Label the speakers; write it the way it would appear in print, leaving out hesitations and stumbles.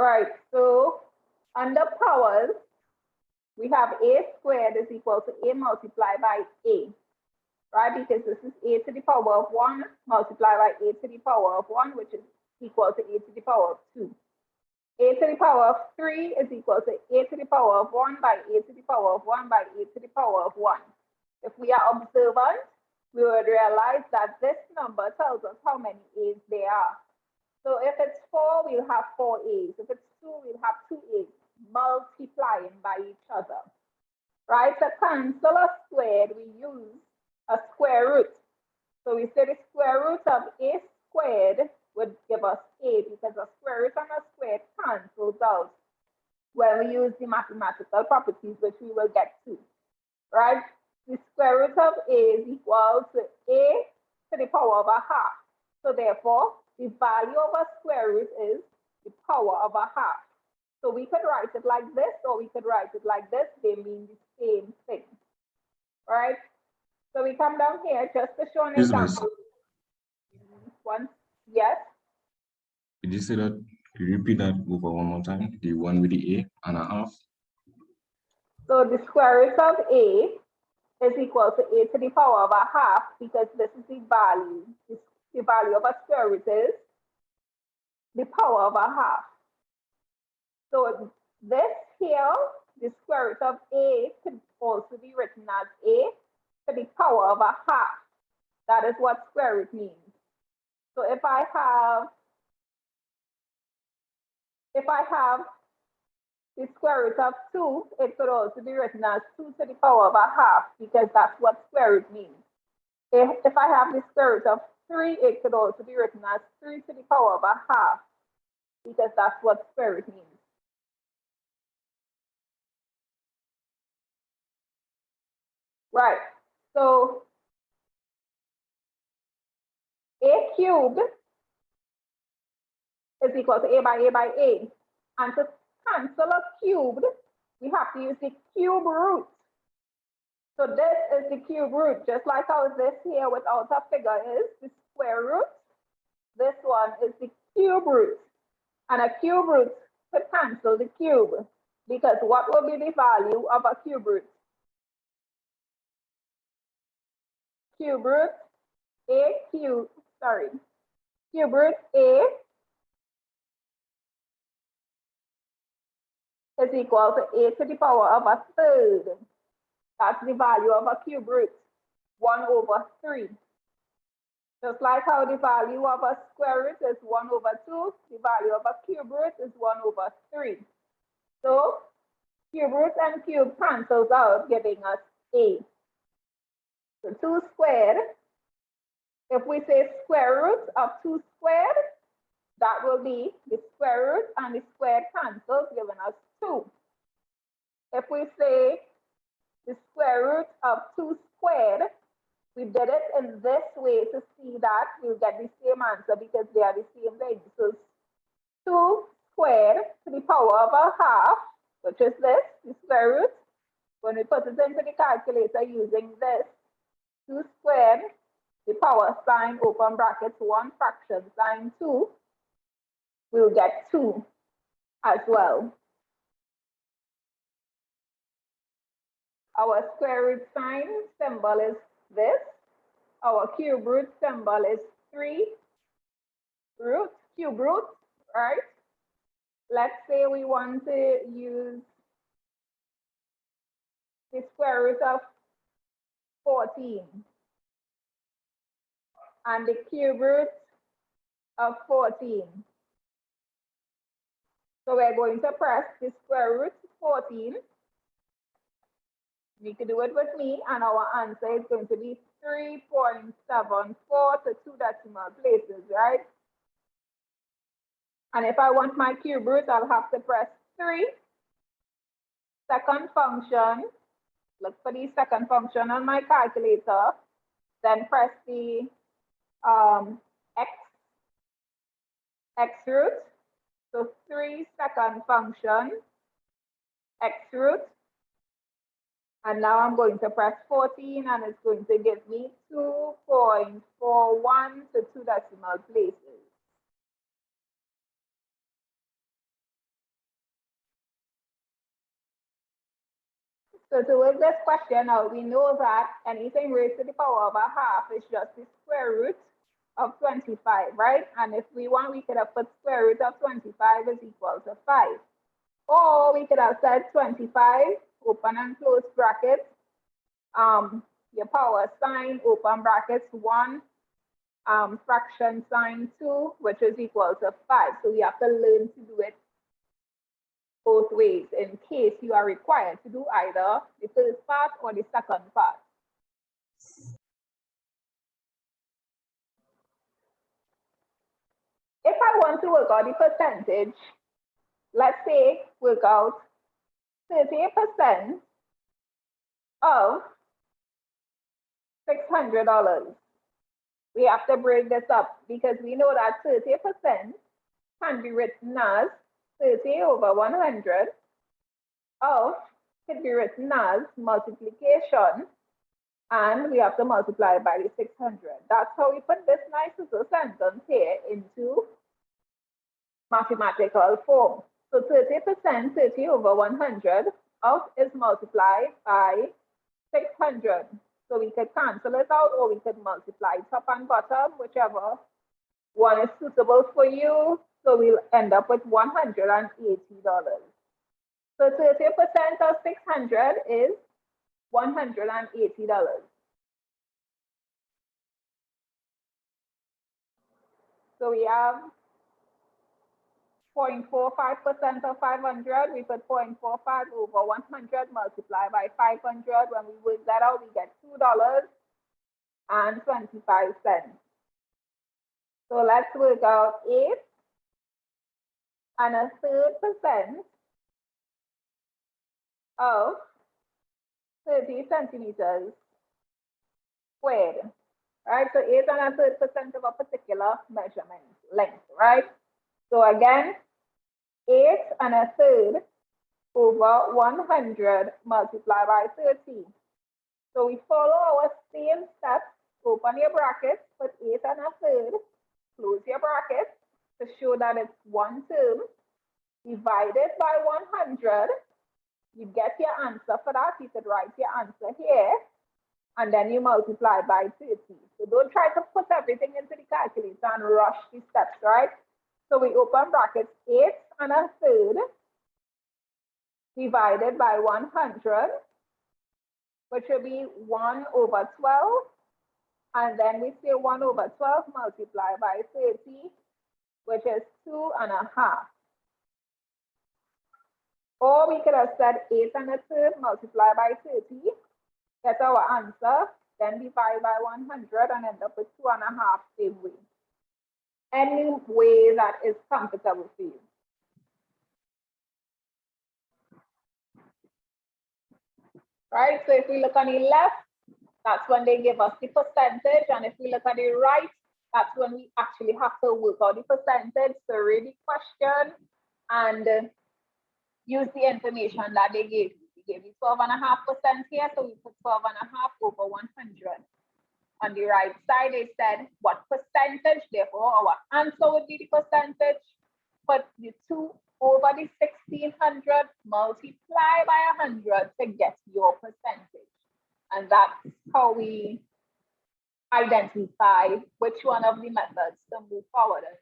Speaker 1: All right, so under powers, we have a squared is equal to a multiplied by a, right? Because this is a to the power of 1 multiplied by a to the power of 1, which is equal to a to the power of 2. A to the power of 3 is equal to a to the power of 1 by a to the power of 1 by a to the power of 1. If we are observant, we would realize that this number tells us how many a's there are. So if it's 4, we'll have 4 a's. If it's 2, we'll have 2 a's multiplying by each other, right? To cancel a squared, we use a square root. So we say the square root of a squared would give us a, because a square root and a squared cancels out when we use the mathematical properties, which we will get to, right? The square root of a is equal to a to the power of a half. So therefore, the value of a square root is the power of a half. So we could write it like this, or we could write it like this. They mean the same thing, right? So we come down here just to show an example. Yes?
Speaker 2: Did you say that? Could you repeat that over one more time? The one with the a and a half?
Speaker 1: So the square root of a is equal to a to the power of a half, because this is the value. The value of a square root is the power of a half. So this here, the square root of a could also be written as a to the power of a half. That is what square root means. So if I have the square root of 2, it could also be written as 2 to the power of a half, because that's what square root means. If I have the square root of 3, it could also be written as 3 to the power of a half, because that's what square root means. Right, so a cubed is equal to a by a. And to cancel a cubed, we have to use the cube root. So this is the cube root, just like how this here without a figure is the square root. This one is the cube root. And a cube root could cancel the cube, because what will be the value of a cube root? Cube root cube root a is equal to a to the power of a third. That's the value of a cube root, 1 over 3. Just like how the value of a square root is 1 over 2, the value of a cube root is 1 over 3. So cube root and cube cancels out, giving us a. So 2 squared, if we say square root of 2 squared, that will be the square root and the squared cancels, giving us 2. If we say the square root of 2 squared, we did it in this way to see that we'll get the same answer, because they are the same thing. So 2 squared to the power of a half, which is this, the square root. When we put it into the calculator using this, 2 squared, the power sign, open brackets, 1 fraction, sign 2, we'll get 2 as well. Our square root sign symbol is this. Our cube root symbol is 3 root, cube root, right? Let's say we want to use the square root of 14 and the cube root of 14. So we're going to press the square root 14. You can do it with me, and our answer is going to be 3.74 to 2 decimal places, right? And if I want my cube root, I'll have to press 3. Second function, look for the second function on my calculator, then press the x root. So 3 second function, x root. And now I'm going to press 14, and it's going to give me 2.41 to 2 decimal places. So to work this question out, we know that anything raised to the power of a half is just the square root of 25, right? And if we want, we could have put square root of 25 is equal to 5. Or we could have said 25, open and close brackets, your power sign, open brackets, 1, fraction sign 2, which is equal to 5. So we have to learn to do it both ways in case you are required to do either the first part or the second part. If I want to work out the percentage, let's say work out 30% of $600. We have to break this up because we know that 30% can be written as 30 over 100 of can be written as multiplication, and we have to multiply by the 600. That's how we put this nice little sentence here into mathematical form. So 30%, 30 over 100 of is multiplied by 600. So we could cancel it out or we could multiply top and bottom, whichever one is suitable for you. So we'll end up with $180. So 30% of 600 is $180. So we have 0.45% of 500. We put 0.45 over 100 multiplied by 500. When we work that out, we get $2.25. So let's work out 8.33% of 30 centimeters squared, right? So 8.33% of a particular measurement length, right? So again, 8.33 over 100 multiplied by 30. So we follow our same steps. Open your brackets, put 8.33, close your brackets to show that it's one term, divided by 100. You get your answer for that. You could write your answer here, and then you multiply by 30. So don't try to put everything into the calculator and rush the steps, right? So we open brackets, 8.33 divided by 100, which will be 1 over 12. And then we say 1 over 12 multiplied by 30, which is 2.5. Or we could have said 8.33 multiplied by 30, get our answer, then divide by 100 and end up with 2.5 same way. Any way that is comfortable for you. Right, so if we look on the left, that's when they give us the percentage. And if we look at the right, that's when we actually have to work out the percentage. So read the question and use the information that they gave you. They gave you 12.5% here, so we put 12.5 over 100. On the right side, they said what percentage, therefore our answer would be the percentage. Put the 2 over the 1600, multiply by 100 to get your percentage. And that's how we identify which one of the methods to move forward and